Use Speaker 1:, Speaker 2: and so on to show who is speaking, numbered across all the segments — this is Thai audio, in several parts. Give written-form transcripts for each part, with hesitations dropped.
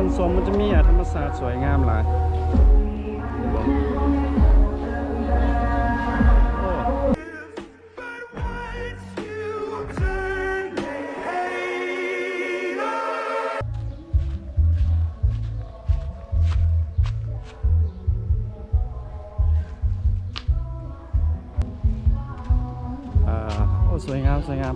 Speaker 1: นสมมันจะมีธรรมศาสตร์สวยงามหลายโอ้สวยงามสวยงาม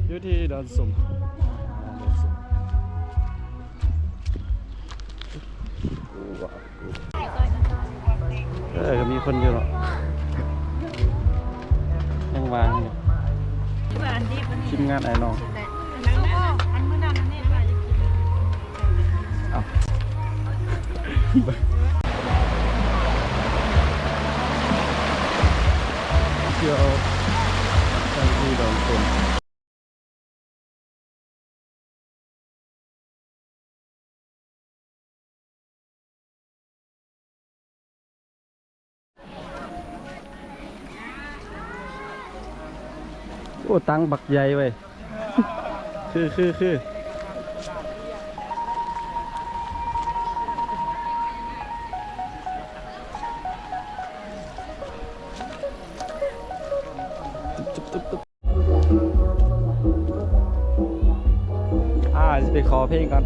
Speaker 1: อยู่ที่ดอนสมก็มีคนอยู่หรอกยังวางอยู่ทีมงานไอ้น้องเอาเที่ยวที่ดอนสมโอ้ตังบักใหญ่เว้ยคือจะไปขอเพลงก่อน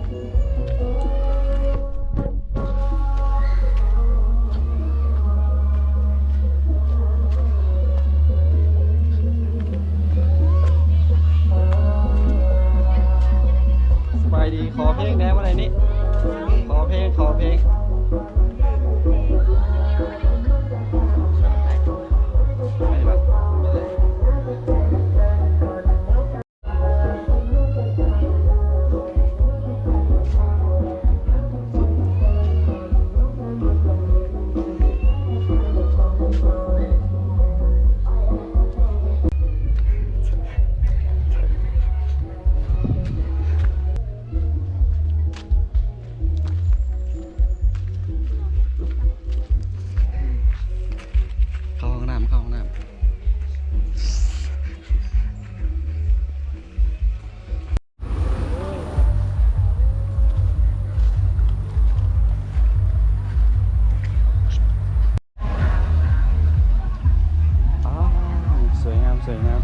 Speaker 1: ดีขอเพลงแน่ว่าอะไรนี่ขอเพลงเข้าห้องน้ำสวยงาม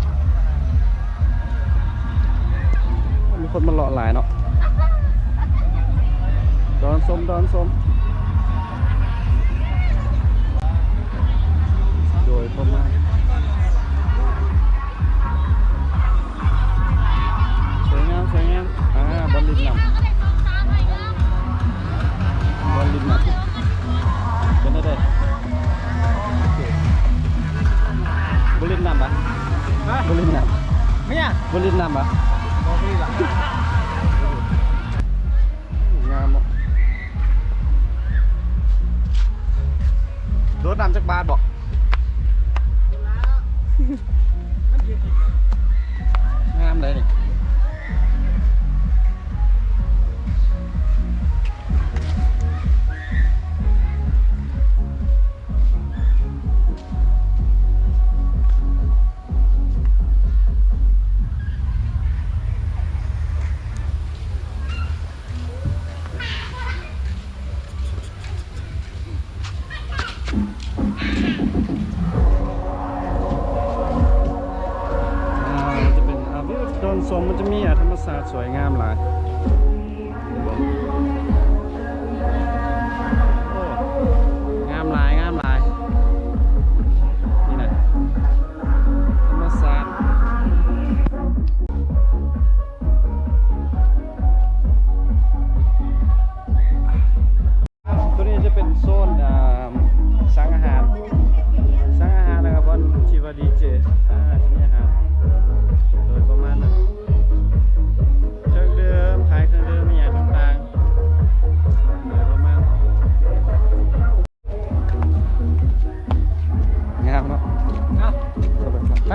Speaker 1: มีคนมาเลาะหลายเนาะดอนสมโดยประมาณสวยงามบอลลินนำเป็นได้บอลลินนำปะบอลลินนำไม่อะบอลลินนำปะงามอ่ะรถนำจากบ้านบอกงามเลยนี่ดอนสมมันจะมีธรรมศาสตร์สวยงามหลายงามหลายนี่นะธรรมศาสตร์ตัวนี้จะเป็นโซนสั่งอาหารนะครับวันชีวดีเจที่นี่อาหารโดยประมาณนั้นเครื่องดื่มขายเครื่องดื่มมีอย่างต่างๆโดยประมาณงามเนาะไป